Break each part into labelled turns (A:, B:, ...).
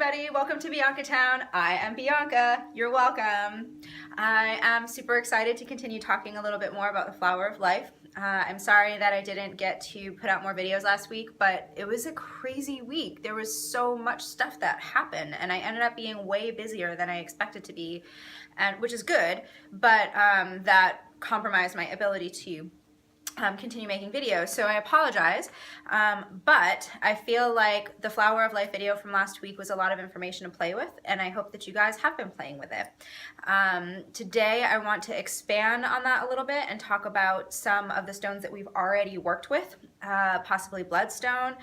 A: everybody, welcome to BiancaTown. I am Bianca, you're welcome. I am super excited to continue talking a little bit more about the flower of life. I'm sorry that I didn't get to put out more videos last week, but it was a crazy week. There was so much stuff that happened and I ended up being way busier than I expected to be, and which is good, but that compromised my ability to continue making videos, so I apologize, but I feel like the flower of life video from last week was a lot of information to play with, and I hope that you guys have been playing with it. Today I want to expand on that a little bit and talk about some of the stones that we've already worked with, possibly Bloodstone,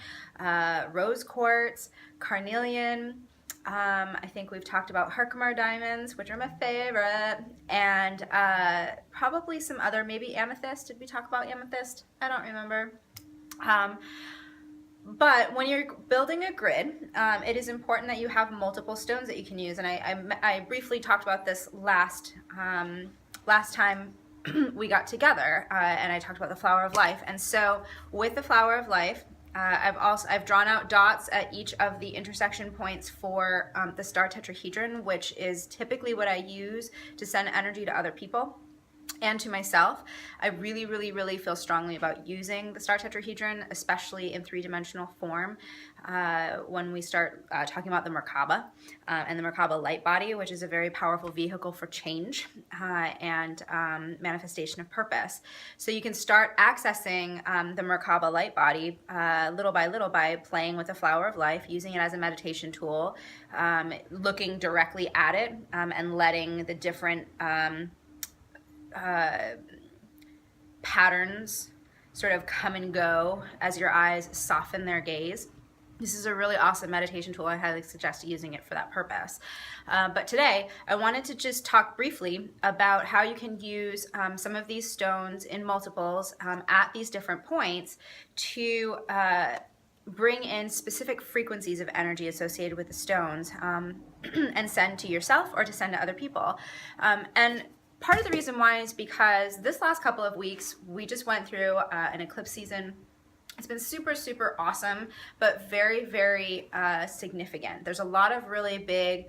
A: rose quartz, Carnelian. I think we've talked about Herkimer diamonds, which are my favorite, and probably some other, maybe amethyst. Did we talk about amethyst? I don't remember. But when you're building a grid, it is important that you have multiple stones that you can use, and I briefly talked about this last time we got together, and I talked about the flower of life. And so with the flower of life, I've drawn out dots at each of the intersection points for the star tetrahedron, which is typically what I use to send energy to other people and to myself. I really feel strongly about using the star tetrahedron, especially in three-dimensional form, when we start talking about the Merkaba and the Merkaba light body, which is a very powerful vehicle for change and manifestation of purpose. So you can start accessing the Merkaba light body little by little by playing with the flower of life, using it as a meditation tool, looking directly at it, and letting the different patterns sort of come and go as your eyes soften their gaze. This is a really awesome meditation tool. I highly suggest using it for that purpose. But today, I wanted to just talk briefly about how you can use some of these stones in multiples at these different points to bring in specific frequencies of energy associated with the stones and send to yourself or to send to other people. And part of the reason why is because this last couple of weeks, we just went through an eclipse season. It's been super awesome, but very significant. There's a lot of really big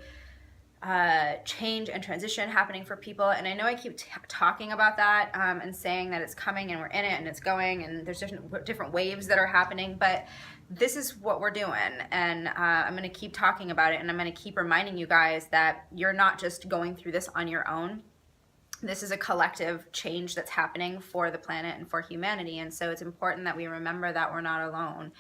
A: change and transition happening for people, and I know I keep talking about that and saying that it's coming and we're in it and it's going and there's different waves that are happening, but this is what we're doing, and I'm going to keep talking about it, and I'm going to keep reminding you guys that you're not just going through this on your own. This is a collective change that's happening for the planet and for humanity, and so it's important that we remember that we're not alone,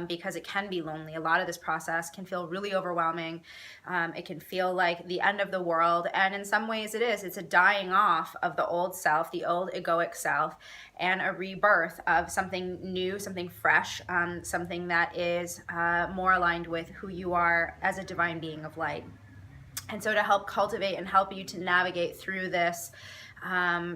A: because it can be lonely. A lot of this process can feel really overwhelming. It can feel like the end of the world, and in some ways it is. It's a dying off of the old self, the old egoic self, and a rebirth of something new, something fresh, something that is more aligned with who you are as a divine being of light. And so to help cultivate and help you to navigate through this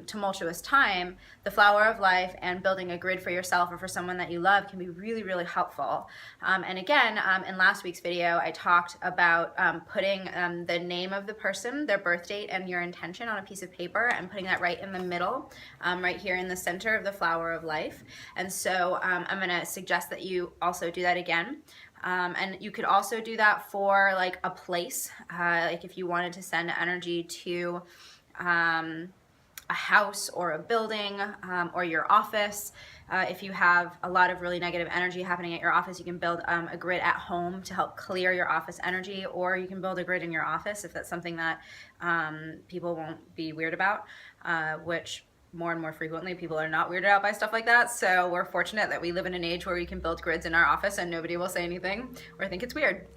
A: tumultuous time, the flower of life and building a grid for yourself or for someone that you love can be really helpful. And again, in last week's video, I talked about putting the name of the person, their birth date, and your intention on a piece of paper and putting that right in the middle, right here in the center of the flower of life. And so I'm going to suggest that you also do that again. And you could also do that for like a place, like if you wanted to send energy to a house or a building or your office. If you have a lot of really negative energy happening at your office, you can build a grid at home to help clear your office energy, or you can build a grid in your office if that's something that people won't be weird about, which more and more frequently people are not weirded out by stuff like that. So we're fortunate that we live in an age where we can build grids in our office and nobody will say anything or think it's weird.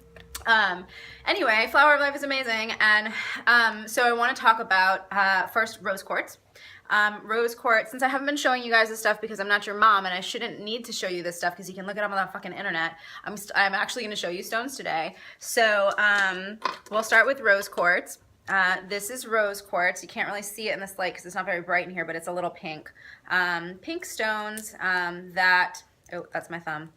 A: Anyway, flower of life is amazing, and so I want to talk about first rose quartz. Rose quartz, since I haven't been showing you guys this stuff because I'm not your mom and I shouldn't need to show you this stuff because you can look it up on the fucking internet, I'm actually going to show you stones today. So we'll start with rose quartz. This is rose quartz. You can't really see it in this light because it's not very bright in here, but it's a little pink. Pink stones that, oh, that's my thumb.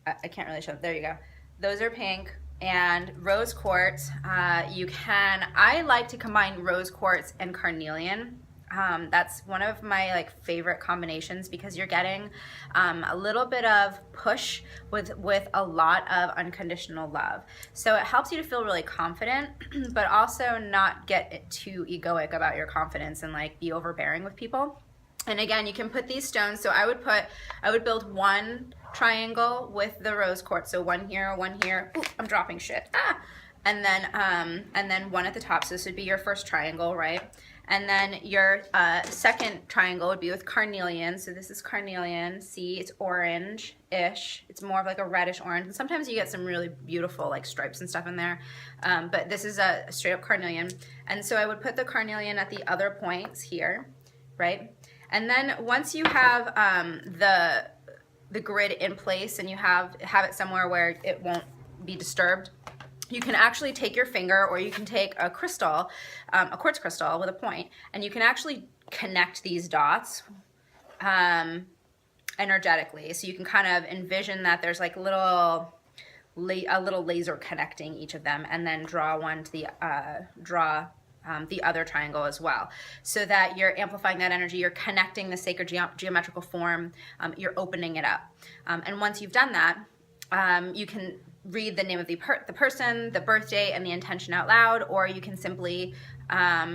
A: I can't really show it. There you go. Those are pink. And rose quartz, I like to combine rose quartz and carnelian. That's one of my like favorite combinations because you're getting a little bit of push with a lot of unconditional love. So it helps you to feel really confident, but also not get too egoic about your confidence and like be overbearing with people. And again, you can put these stones. So I would build one triangle with the rose quartz. So one here, one here. Ooh, I'm dropping shit. Ah! And then one at the top. So this would be your first triangle, right? And then your second triangle would be with carnelian. So this is carnelian. See, it's orange-ish. It's more of like a reddish orange. And sometimes you get some really beautiful like stripes and stuff in there. But this is a straight up carnelian. And so I would put the carnelian at the other points here, right? And then once you have the grid in place and you have it somewhere where it won't be disturbed, you can actually take your finger, or you can take a crystal, a quartz crystal with a point, and you can actually connect these dots energetically. So you can kind of envision that there's like a little laser connecting each of them, and then draw one to the other triangle as well, so that you're amplifying that energy, you're connecting the sacred geometrical form, you're opening it up. And once you've done that, you can read the name of the person, the birth date, and the intention out loud, or you can simply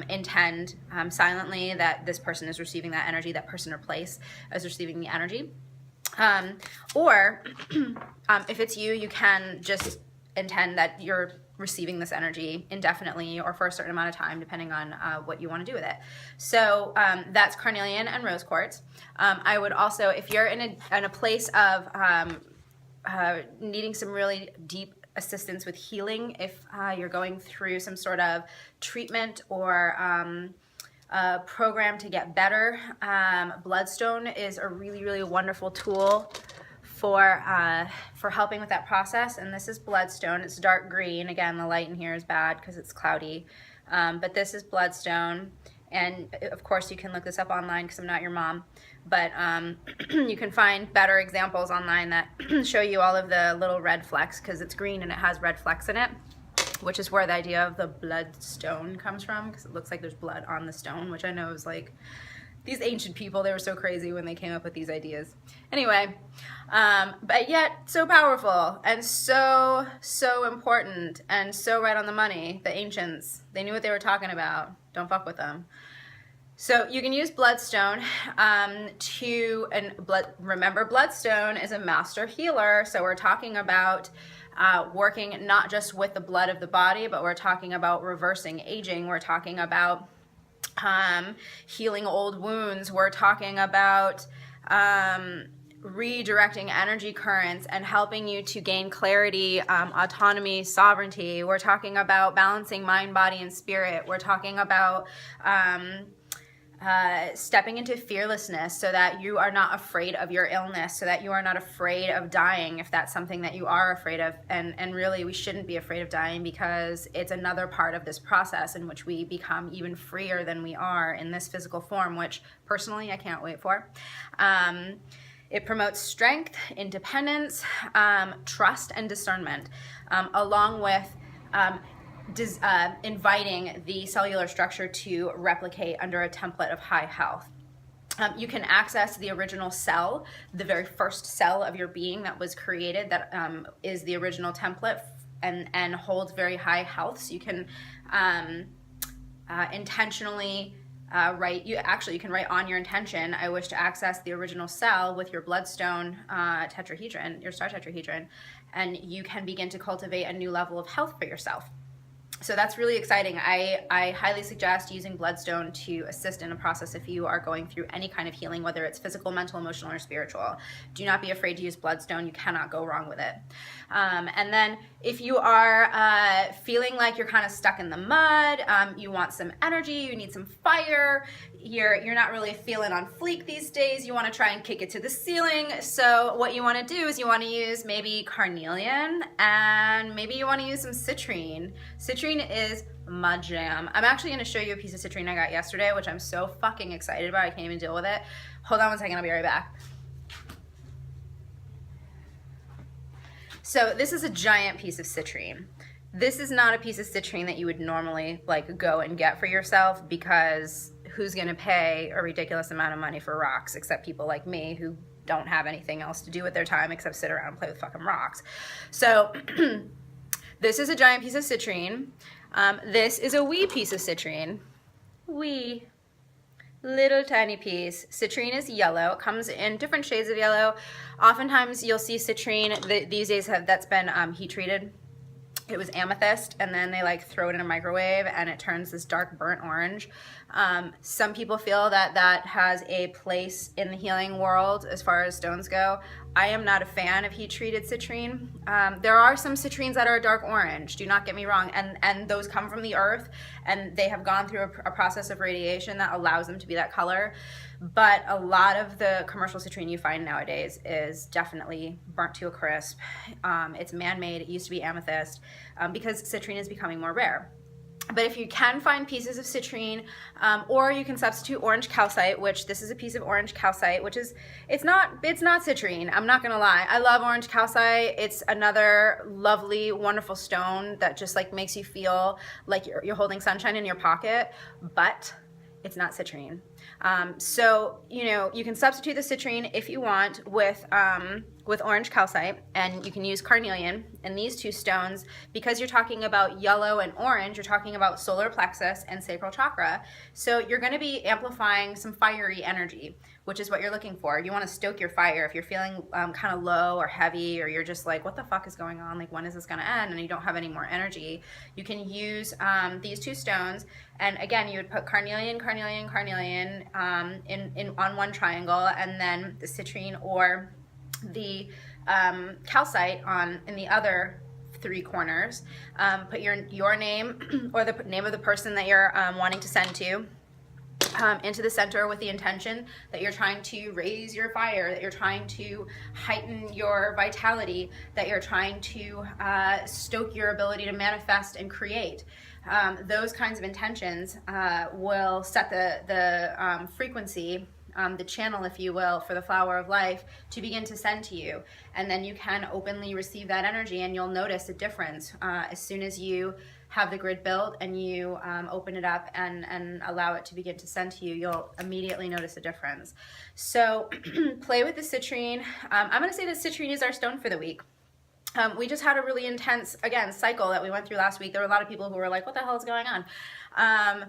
A: intend silently that this person is receiving that energy, that person or place is receiving the energy. Or if it's you, you can just intend that you're receiving this energy indefinitely or for a certain amount of time, depending on what you want to do with it. So that's carnelian and rose quartz. I would also, if you're in a place of needing some really deep assistance with healing, if you're going through some sort of treatment or a program to get better, Bloodstone is a really, really wonderful tool for helping with that process. And this is Bloodstone. It's dark green. Again, the light in here is bad because it's cloudy. But this is Bloodstone. And of course, you can look this up online because I'm not your mom. But you can find better examples online that show you all of the little red flecks, because it's green and it has red flecks in it, which is where the idea of the bloodstone comes from, because it looks like there's blood on the stone, which I know is like, these ancient people, they were so crazy when they came up with these ideas. Anyway, but yet so powerful and so important and so right on the money. The ancients, they knew what they were talking about. Don't fuck with them. So you can use Bloodstone remember, Bloodstone is a master healer. So we're talking about working not just with the blood of the body, but we're talking about reversing aging. We're talking about healing old wounds. We're talking about redirecting energy currents and helping you to gain clarity, autonomy, sovereignty. We're talking about balancing mind, body, and spirit. We're talking about stepping into fearlessness so that you are not afraid of your illness, so that you are not afraid of dying if that's something that you are afraid of. And really, we shouldn't be afraid of dying, because it's another part of this process in which we become even freer than we are in this physical form, which personally I can't wait for. It promotes strength, independence, trust, and discernment, along with inviting the cellular structure to replicate under a template of high health. You can access the original cell, the very first cell of your being that was created, that is the original template and holds very high health. So you can intentionally you can write on your intention, I wish to access the original cell with your bloodstone tetrahedron, your star tetrahedron, and you can begin to cultivate a new level of health for yourself. So that's really exciting. I highly suggest using Bloodstone to assist in a process if you are going through any kind of healing, whether it's physical, mental, emotional, or spiritual. Do not be afraid to use Bloodstone. You cannot go wrong with it. And then if you are feeling like you're kind of stuck in the mud, you want some energy, you need some fire, you're not really feeling on fleek these days, you want to try and kick it to the ceiling. So what you want to do is you want to use maybe carnelian, and maybe you want to use some citrine. Citrine is my jam. I'm actually going to show you a piece of citrine I got yesterday, which I'm so fucking excited about. I can't even deal with it. Hold on one second, I'll be right back. So this is a giant piece of citrine. This is not a piece of citrine that you would normally like go and get for yourself, because who's going to pay a ridiculous amount of money for rocks except people like me who don't have anything else to do with their time except sit around and play with fucking rocks. So this is a giant piece of citrine. This is a wee piece of citrine. Wee. Little tiny piece. Citrine is yellow. It comes in different shades of yellow. Oftentimes you'll see citrine these days that's been heat treated. It was amethyst, and then they like throw it in a microwave and it turns this dark burnt orange. Some people feel that that has a place in the healing world as far as stones go. I am not a fan of heat treated citrine. There are some citrines that are a dark orange, do not get me wrong, and those come from the earth and they have gone through a process of radiation that allows them to be that color. But a lot of the commercial citrine you find nowadays is definitely burnt to a crisp. It's man-made. It used to be amethyst because citrine is becoming more rare. But if you can find pieces of citrine, or you can substitute orange calcite, which this is a piece of orange calcite, which is, it's not citrine, I'm not gonna lie. I love orange calcite. It's another lovely, wonderful stone that just like makes you feel like you're holding sunshine in your pocket, but it's not citrine. So, you know, you can substitute the citrine if you want with orange calcite, and you can use carnelian. And these two stones, because you're talking about yellow and orange, you're talking about solar plexus and sacral chakra. So you're going to be amplifying some fiery energy, which is what you're looking for. You want to stoke your fire. If you're feeling kind of low or heavy, or you're just like, what the fuck is going on? Like, when is this going to end? And you don't have any more energy, you can use these two stones. And again, you would put carnelian, carnelian, carnelian on one triangle, and then the citrine or the calcite in the other three corners. Put your name or the name of the person that you're wanting to send to into the center with the intention that you're trying to raise your fire, that you're trying to heighten your vitality, that you're trying to stoke your ability to manifest and create. Those kinds of intentions will set the frequency, the channel, if you will, for the flower of life to begin to send to you. And then you can openly receive that energy, and you'll notice a difference as soon as you have the grid built and you open it up and allow it to begin to send to you. You'll immediately notice a difference. So play with the citrine. I'm going to say that citrine is our stone for the week. We just had a really intense, again, cycle that we went through last week. There were a lot of people who were like, what the hell is going on?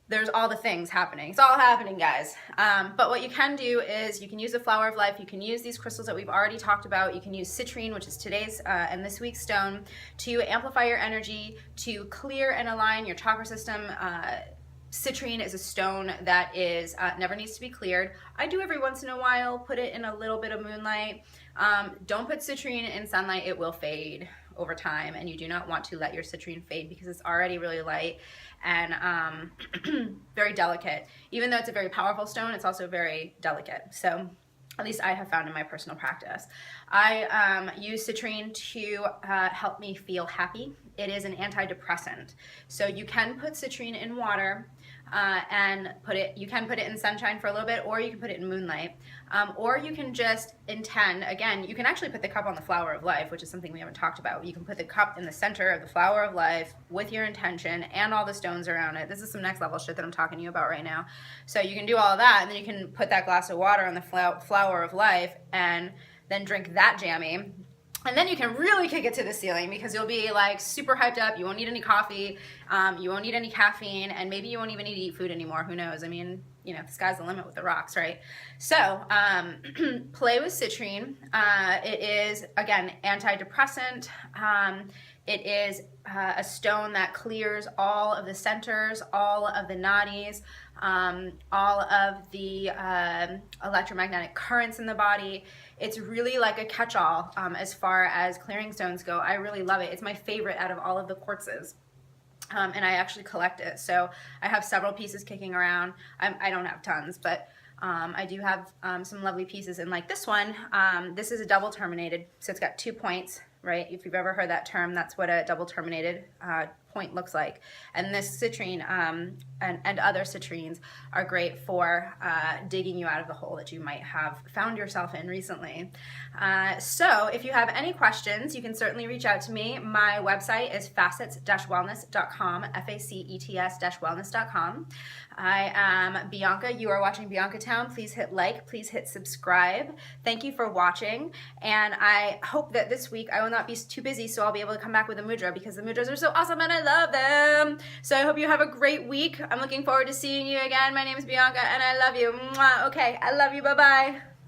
A: There's all the things happening. It's all happening, guys. But what you can do is you can use the flower of life. You can use these crystals that we've already talked about. You can use citrine, which is today's and this week's stone, to amplify your energy, to clear and align your chakra system. Citrine is a stone that is never needs to be cleared. I do every once in a while put it in a little bit of moonlight. Don't put citrine in sunlight. It will fade over time, and you do not want to let your citrine fade because it's already really light and very delicate. Even though it's a very powerful stone, it's also very delicate. So at least I have found in my personal practice. I use citrine to help me feel happy. It is an antidepressant. So you can put citrine in water and you can put it in sunshine for a little bit, or you can put it in moonlight. Or you can just intend, again, you can actually put the cup on the flower of life, which is something we haven't talked about. You can put the cup in the center of the flower of life with your intention and all the stones around it. This is some next level shit that I'm talking to you about right now. So you can do all of that, and then you can put that glass of water on the flower of life and then drink that jammy. And then you can really kick it to the ceiling because you'll be like super hyped up. You won't need any coffee. You won't need any caffeine, and maybe you won't even need to eat food anymore. Who knows? I mean, you know, the sky's the limit with the rocks, right? So play with citrine. It is, again, antidepressant. It is a stone that clears all of the centers, all of the nadis, all of the electromagnetic currents in the body. It's really like a catch-all as far as clearing stones go. I really love it. It's my favorite out of all of the quartzes. And I actually collect it. So I have several pieces kicking around. I don't have tons, but I do have some lovely pieces. And like this one, this is a double terminated, so it's got 2 points right? If you've ever heard that term, that's what a double terminated point looks like. And this citrine and other citrines are great for digging you out of the hole that you might have found yourself in recently. So if you have any questions, you can certainly reach out to me. My website is facets-wellness.com, FACETS-wellness.com. I am Bianca. You are watching BiancaTown. Please hit like, please hit subscribe. Thank you for watching, and I hope that this week I will not be too busy, so I'll be able to come back with a mudra, because the mudras are so awesome and I love them. So I hope you have a great week. I'm looking forward to seeing you again. My name is Bianca and I love you. Mwah. Okay, I love you. Bye-bye.